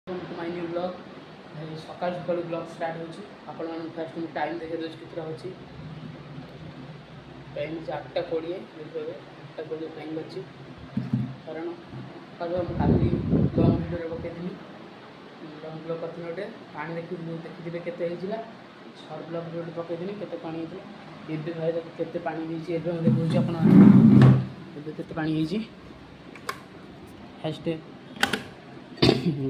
My new blog सकाल सकाल blog start होची आपण फास्ट टाइम देखे दो कितना होची टाइम 8:20 देखो 8:20 टाइम अछि कारण कल हम काली लॉन्ग वीडियो रे पके दिनी लॉन्ग ब्लॉग करथिन ओटे पानी देखि केते हेजिला शॉर्ट ब्लॉग वीडियो पके दिनी केते पानी हेजिला एबे भाई देखो केते पानी हेजी एबे हम देखौची आपण एबे केते पानी हेजी फास्ट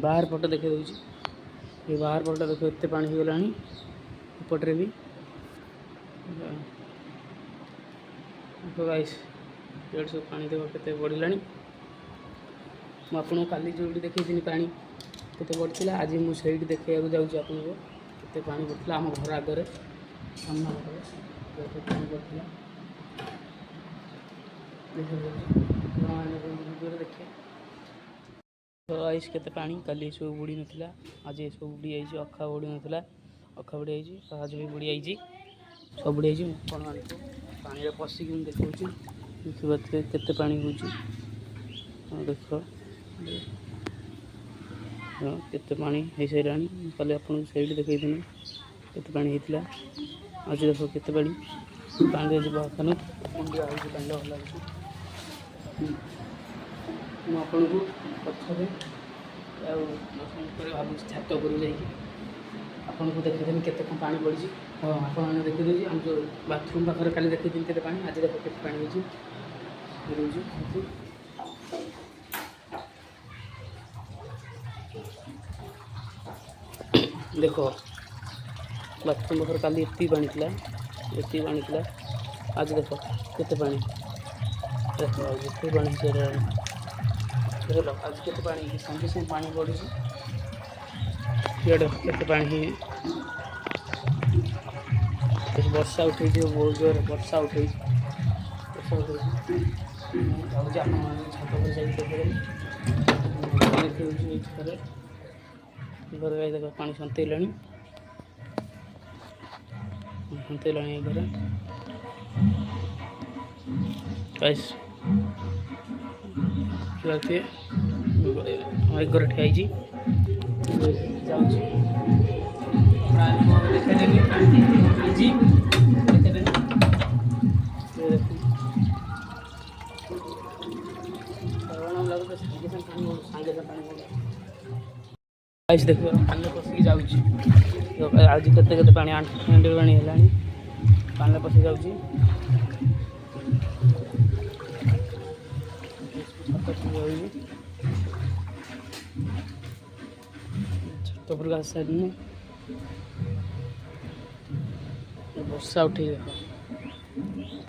बाहर पट देखे दूसरी ये बाहर पट देख एत पा गला पटे भी गाइस ये सब पानी देख के बढ़ला मुझे काली जो देखी पानी केते बढ़ला आज मुझे देखा जाऊँगी आपको पानी बढ़ला आम घर आगे सामना पानी बढ़ला देखिए तो आइस के पानी काली सब बुड़ी नाला आज ये सब बुड़ी आई अखा बुड़ी नाला अखा बुड़ी आई आज भी बुड़ी आई सब बुड़ी आई पानी पशिक देखा देखिए केते पानी हो देख केते पानी हो सारा कल आपको सही देखी केते पानी होता आज देख केते पानी पानी खाने मुंडिया पानी भल मुझे पथर भाव छात उपर आपको देखी केते पानी पड़ी हाँ आपने देखी आम जो बाथरूम पाखे काली देखी के पानी आज देख के पानी देख बाथरूम पाखे काली एति पानी था आज देख केते पानी देख एति पानी देख आज के पानी संगे संगे पानी बढ़ी के पानी वर्षा उठे बहुत जोर वर्षा उठे छात घर देख पानी सन्तेला घर घर ठियाई देख पानी पशिक जाऊँगी आज के पानी 8 पानी है पानी पशिक जाऊँगी छत पर आस वर्षा उठे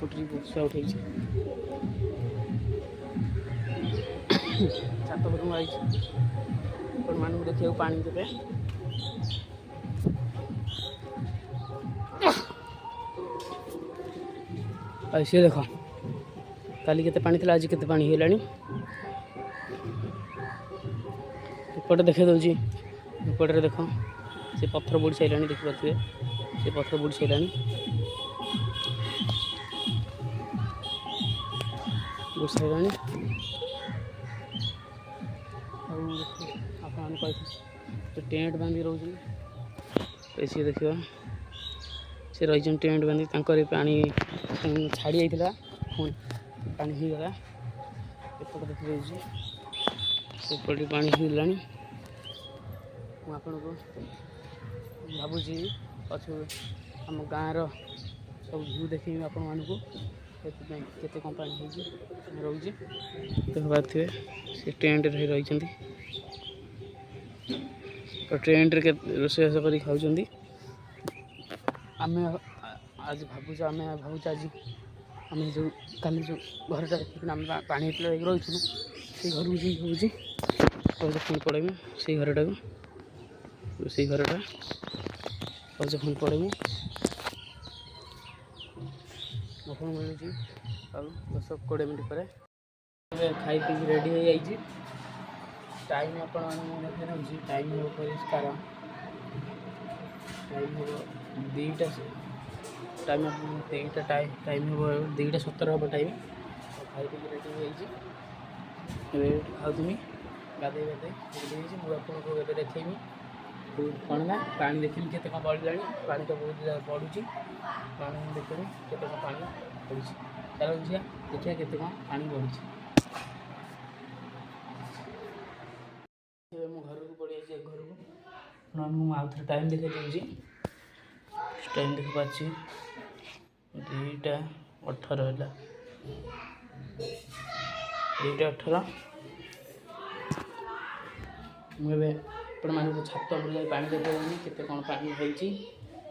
पुटरी वर्षा उठे छत पर आई मान देखा पानी देवे ऐसे देख काली केते पानी था आज केते पानी है एपटे देखे दूसरी एपटे देख से पत्थर बुड़ी सारा देखिए से पत्थर बुड़ी सारा बुड़ सारा आप टेंट बांधी रोज ऐसे देखा से रही टेंट बांधी पानी छाड़ी जाता पुणी पानी हो गला एपटे देखी दूसरी सेपटे पानी होगा मुझे भावुची पछु आम गाँव सब भ्यू देखी आपण मानू केते कम पानी रोचे तो बात से टेंट रही तो टेंट रोषेबास कर खाऊँ आम आज भावुँ आम भावुँ आज आम जो काली जो घरटा देखिए पानी रही से घर को जी भावुँ पुणी पड़ेबू से घरटा से घरटा भावुँ पुणी पड़ेबू मफन मिलूँ आ 10-20 मिनट पर खाई पी रेडी हो जाइए टाइम आपे टाइम हो परिष्कार टाइम हम 2टा टाइम 2टा टाइम हम 2:17 हम टाइम खाई पी रेडी हो जाइए खाऊमी गाधे गाधे मुझे आपको एवं देखी कौन ना पानी देखी के बढ़ला पानी तो बहुत बढ़ुची पानी देखी के पानी बढ़ुची चलो झिया देखिए के पानी बढ़ुची मो घर को पड़ी घर को मुझे आउ थे टाइम देखा दूसरी टाइम देख पाची 2:18 है 2:18 मुझे आपण मानक छात उपर जाए पानी देखेदेमी केते कौन पानी होती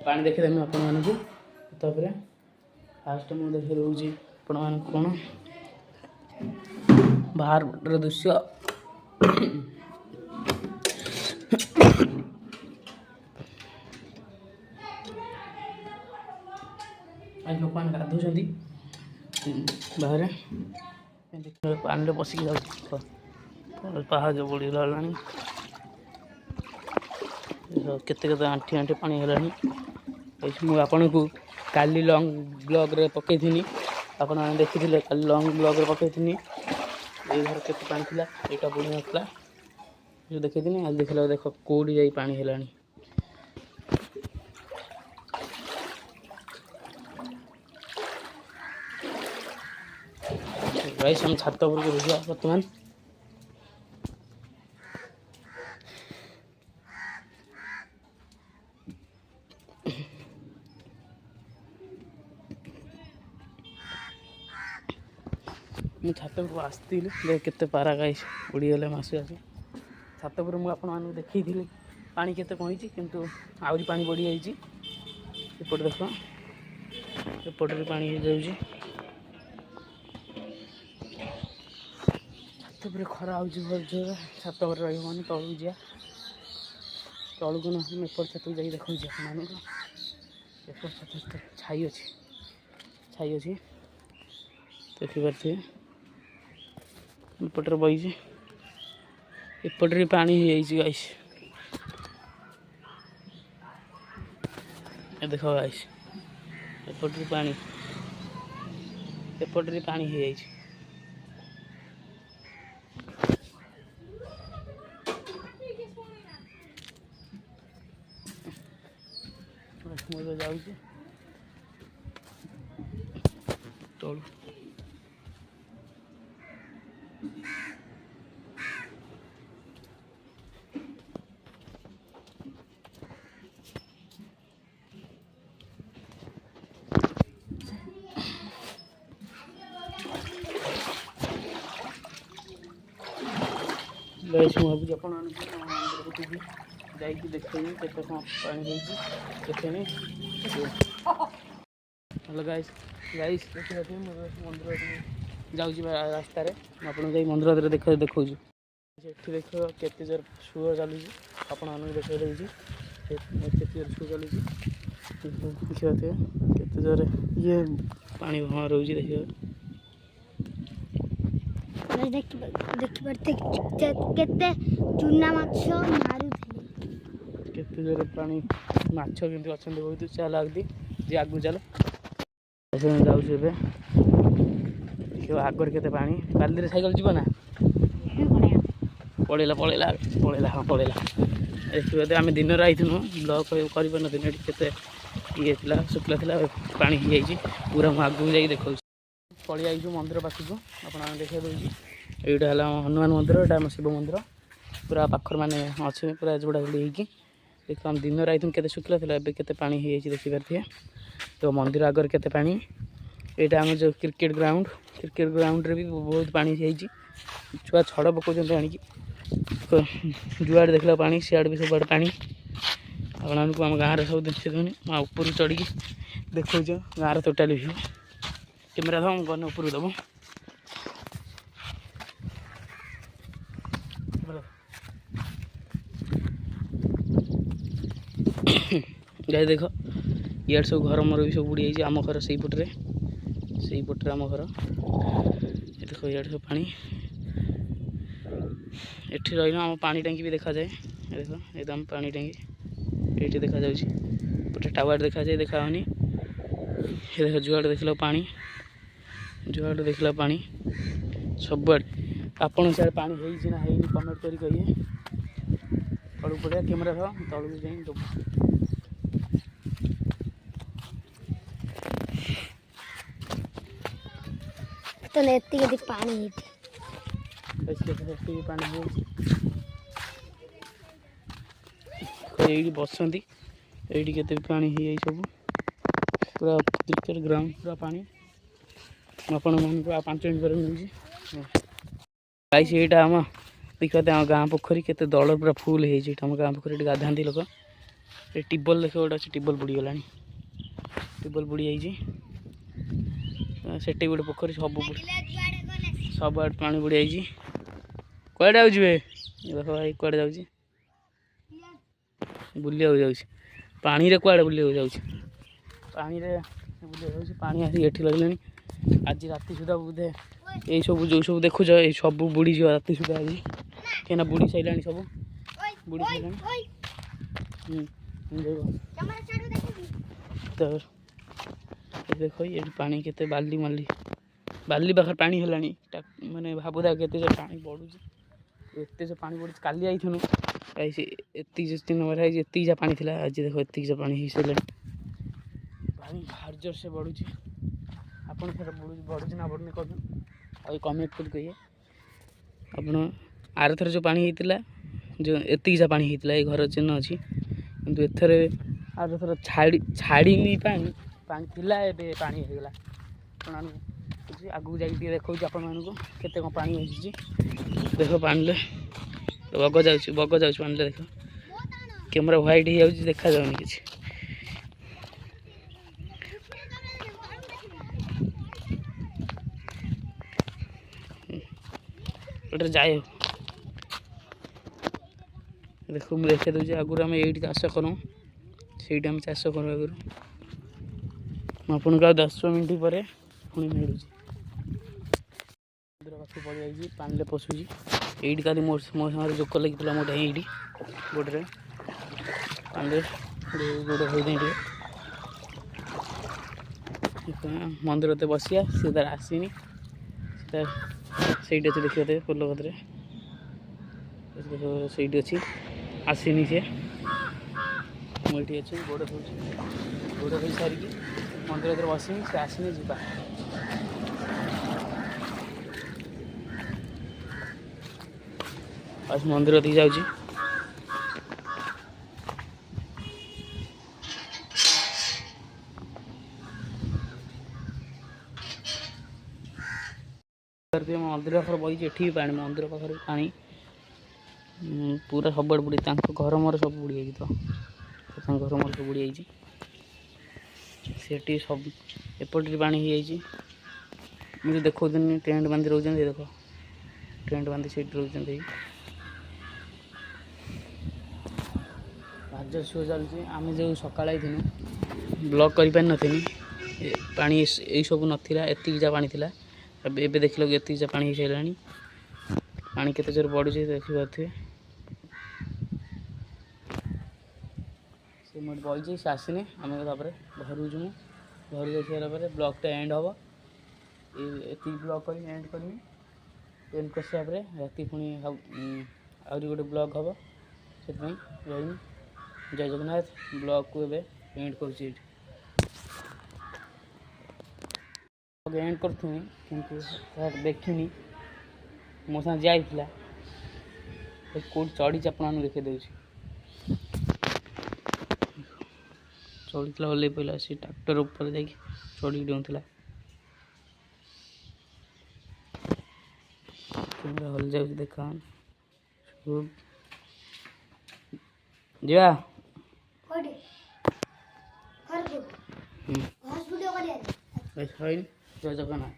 पानी देखेदेमी आपण मानक तापर फास्ट मुझे देखे दूसरी आपण मानक कौन बाहर दृश्य लोक मैंने गाधुंट बाहर देख पानी पशिक जाऊँ पहाड़ बढ़ला केते आंठी आंठी पानी है मुझे आपन को काली लॉन्ग ब्लॉग रे पकई थी आप देखी काली लॉन्ग ब्लॉग रे पकई थी ये घर केते पानी थिला एटा बुणी नथला जो देखी थी आज देखला देख कोडी जाई पानी हेलानी गाइस हम छात ऊपर के बुझा वर्तमान मुझे छात ऊपर आसती केते पारा गाइस उड़ीगले मासु आसी छात ऊपर मुझे आपको देखी पानी केते कहीं किंतु आहरी पानी बढ़ी जाइए एपट देख एपट भी पानी जाऊँगी छात खरा हो जोर छात रही तलू जा तलू को ना एपट छत जा देखा मान एपट छत छाई अच्छी देखिपे एपटे बही एपटे पानी गाइस देख गाइस एपटे पानी हो जाऊँ तलू गाइस मुझे भावी जाइए देखेनी केते कौन पानी देखेनी हेलो गाइस देखिए मंदिर जाऊँगी रास्तार आपको मंदिर देखा देखा देख केते जोर सुअ चलुची आपको देखा दूसरी केते जोर सुअ चलुची देखिए केते जोर ये पानी भमा रोचे देखिए केते चूना माछ मारुथले केते जोर पानी माछ केमती अच्छा बहुत चल आगती जे आगू चल जाऊँ देखिए आगर के पानी काली सैकल जीव ना पड़ेला पड़ेला पड़ेला हाँ पड़ेला देखिए आम दिन आईथुनु ब्लॉक कर ये शुक्ला था पानी हो जाए पूरा मुझे आगू जा देखा पलि आई मंदिर पाखक आप देखा दूसरी यहाँ है हनुमान मंदिर यहाँ शिव मंदिर पूरा पाखर माने अच्छे पूरा जोड़ा जोड़ी होगी देख आम दिन आई के शुक्ला था एवं के पानी हो जाए देखिपे तो मंदिर आगर के पानी यहाँ आम जो क्रिकेट ग्राउंड रे भी बहुत पानी होती छुआ छड़ पकाउं आणिकी जुआड़े देखला पानी सियाड़े भी सब पानी आपको आम गाँव सब देखी दूनी ऊपर चढ़ी देखा गाँव टोटाली व्यू कैमेरा दम गने ऊपर दब गाय देख इे सब घर मोर भी सब बुड़ी जाइए आम घर से पटे आम घर देख इे सब पानी एठी रही आम पानी टांकी भी देखा जाए देख एकदम पानी टांकी ये देखा जाए टावर देखा जाए देखा होनी देख जुआड़े देखल पानी सब ଆପଣ ସିଆଡ଼େ ପାଣି ହେଇଛି ନା ହେଇନି କମେଣ୍ଟ କରି କହିବେ। ତଳକୁ ପଡ଼ିଆ କ୍ୟାମେରା ସହ ତଳକୁ ଯାଇ ଦେବୁ। ତାହେଲେ ଏତିକି ପାଣି ହେଇଛି। ଏତିକି ପାଣି ହେଇଛି। ଏଇଠି ବସନ୍ତି, ଏଇଠି କେତେ ପାଣି ହେଇଯାଇଛି ସବୁ ପୁରା କ୍ରିକେଟ ଗ୍ରାଉଣ୍ଡ ପୁରା ପାଣି। ମୁଁ ଆପଣମାନଙ୍କୁ ଆଉ 5 ମିନିଟ୍ ପରେ ମିଳୁଛି। ଗାଇସ୍ ଏଇଟା ଆମ ଦେଖିବା ଆମ ଗାଁ ପୋଖରୀ କେତେ ଦଳ ପୁରା ଫୁଲ୍ ହେଇଛି। ଏଇଟା ଆମ ଗାଁ ପୋଖରୀ, ଏଠି ଗାଧାନ୍ତି ଲୋକ। ଏ ଟ୍ୟୁବଲ୍ ଦେଖିବ ଗୋଟେ ଅଛି, ଟ୍ୟୁବଲ୍ ବୁଡ଼ିଗଲାଣି, ଟ୍ୟୁବଲ୍ ବୁଡ଼ି ଯାଇଛି। ସେଠି ଗୋଟେ ପୋଖରୀ ସବୁଆଡ଼େ ପାଣି ବୁଡ଼ି ଯାଇଛି। କୁଆଡ଼େ ଯାଉଛି ବେ ଦେଖ ଭାଇ, କୁଆଡ଼େ ଯାଉଛି ବୁଲିବାକୁ ଯାଉଛି ପାଣିରେ। କୁଆଡ଼େ ବୁଲିବାକୁ ଯାଉଛି ପାଣିରେ ବୁଲିବାକୁ ଯାଉଛି। ପାଣି ଆସିକି ଏଠି ଲାଗିଲାଣି। ଆଜି ରାତି ସୁଦ୍ଧା ବୋଧେ ଏଇ ସବୁ ଯେଉଁ ସବୁ ଦେଖୁଛ ଏଇ ସବୁ ବୁଡ଼ିଯିବ ରାତି ସୁଦ୍ଧା ଆଜି, କାହିଁକିନା ବୁଡ଼ି ସାରିଲାଣି ସବୁ, ବୁଡ଼ି ସାରିଲାଣି। ଦେଖ ଏଠି ପାଣି କେତେ ବାଲି ପାଖରେ ପାଣି ହେଲାଣି। ମାନେ ଭାବୁଥା କେତେ ଯେ ପାଣି ବଢ଼ୁଛି, ଏତେ ଯେ ପାଣି ବଢ଼ୁଛି। କାଲି ଯାଇଥିଲୁ ଏତିକି 3 ନମ୍ବର ହେଇଛି, ଏତିକି ଯା ପାଣି ଥିଲା। ଆଜି ଦେଖ ଏତିକି ଯା ପାଣି ହେଇସାରିଲାଣି। ପାଣି ଭାରି ଜୋରସେ ବଢ଼ୁଛି। ଆପଣ ସେଟା ବଢ଼ୁଛି ନା ବଢ଼ୁନି କହିବେ, ଆଉ କମେଣ୍ଟ କରି କହିବେ। ଆପଣ ଆରଥର ଯେଉଁ ପାଣି ହେଇଥିଲା, ଯେଉଁ ଏତିକି ଯା ପାଣି ହେଇଥିଲା, ଏଇ ଘର ଚିହ୍ନ ଅଛି। କିନ୍ତୁ ଏଥର ଆରଥର ଛାଡ଼ିନି ପାଣି ଥିଲା, ଏବେ ପାଣି ହେଇଗଲା। ଆପଣ ଆଗକୁ ଯାଇକି ଟିକେ ଦେଖାଉଛି ଆପଣମାନଙ୍କୁ କେତେ କ'ଣ ପାଣି ହେଇଛି। ଦେଖ ପାଣିରେ ବଗ ଯାଉଛି ପାଣିରେ। ଦେଖ କ୍ୟାମେରା ହ୍ୱାଇଟ୍ ହେଇଯାଉଛି, ଦେଖାଯାଉନି କିଛି। ଗୋଟେ ଯାଏ ଦେଖ, ମୁଁ ଦେଖାଇ ଦେଉଛି। ଆଗରୁ ଆମେ ଏଇଠି ଚାଷ କରୁ, ସେଇଠି ଆମେ ଚାଷ କରୁ ଆଗରୁ। ମୁଁ ଆପଣଙ୍କୁ ଆଉ 10 ମିନିଟ୍ ପରେ ପୁଣି ମିଳୁଛି। ସମୁଦ୍ର ପାଖକୁ ପଳେଇଯାଇଛି, ପାଣିରେ ପଶୁଛି। ଏଇଠି କାଲି ମୋ ସାଙ୍ଗରେ ଜୋକ ଲାଗିଥିଲା ମୋ ଏଇଠି ଗୋଡ଼ରେ, ପାଣିରେ ଗୋଡ଼ ହୋଇଯାଇ ଟିକେ ମନ୍ଦିରতে ବସିବା। ସେ ତାର ଆସିନି, ସେ ସେଇଠି ଅଛି, ଦେଖିବା ଦେବେ ପୋଲ କତିରେ ସେଇଠି ଅଛି, ଆସିନି ସିଏ। ମୁଁ ଏଇଠି ଅଛି, ଗୋଡ଼ ଧୋଇ ସାରିକି ମନ୍ଦିର ଭିତରେ ବସିନି, ସେ ଆସିନି, ଯିବା। ଆଉ ମନ୍ଦିର ଦେଇ ଯାଉଛି। ମନ୍ଦିର ପାଖରେ ବହିଛି, ଏଠି ବି ପାଣି, ମନ୍ଦିର ପାଖରେ ପାଣି ପୁରା ସବୁଆଡ଼େ ବୁଡ଼ି। ତାଙ୍କ ଘର ମୋର ସବୁ ବୁଡ଼ି ଯାଇଛି। ତାଙ୍କ ଘର ମୋର ସବୁ ବୁଡ଼ି ଯାଇଛି। ସେଠି ସବୁ ଏପଟରେ ପାଣି ହେଇଯାଇଛି। ମୁଁ ଯେଉଁ ଦେଖାଉଥିଲି ଟେଣ୍ଟ ବାନ୍ଧି ରହୁଛନ୍ତି, ଦେଖ ଟେଣ୍ଟ ବାନ୍ଧି ସେଇଠି ରହୁଛନ୍ତି। ଭାରି ଶୋ ଚାଲିଛି। ଆମେ ଯେଉଁ ସକାଳେ ଆଇଥିଲୁ ବ୍ଲଗ୍ କରିପାରିନଥିଲୁ, ପାଣି ଏଇସବୁ ନଥିଲା, ଏତିକି ଯା ପାଣି ଥିଲା। ଏବେ ଦେଖିଲାକୁ ଏତିକି ଯା ପାଣି ହେଇସାରିଲାଣି। ପାଣି କେତେ ଜୋର ବଢ଼ୁଛି ଦେଖିପାରୁଥିବେ। ସେ ମୋଠି ବଇଛି, ସେ ଆସିନି। ଆମେ ତାପରେ ଘରକୁ ଯିବୁ। ଘରକୁ ଯାଇସାରିଲା ପରେ ବ୍ଲଗ୍ଟା ଏଣ୍ଡ ହେବ। ଏତିକି ବ୍ଲଗ୍ କରି ଏଣ୍ଡ କରିବି। ଏଣ୍ଡ କରିସାରିଲା ପରେ ରାତି ପୁଣି ଆହୁରି ଗୋଟେ ବ୍ଲଗ୍ ହେବ। ସେଥିପାଇଁ ରହିନି। ଜୟ ଜଗନ୍ନାଥ। ବ୍ଲଗ୍କୁ ଏବେ ଏଣ୍ଡ କରୁଛି ଏଇଠି। ଏଣ୍ଡ କରୁଥିଲି କିନ୍ତୁ ଦେଖିନି। ମୋ ସାଙ୍ଗେ ଯାଇଥିଲା, କେଉଁଠି ଚଢ଼ିଛି ଆପଣମାନଙ୍କୁ ଦେଖାଇ ଦେଉଛି। ଚଢ଼ିଥିଲା, ଓହ୍ଲେଇ ପଡ଼ିଲା। ସେ ଟ୍ରାକ୍ଟର ଉପରେ ଯାଇକି ଚଢ଼ିକି ଡେଉଁଥିଲା। କ୍ୟାମେରା ହଲି ଯାଉଛି, ଦେଖା ଯିବା। ଜୟ ଜଗନ୍ନାଥ।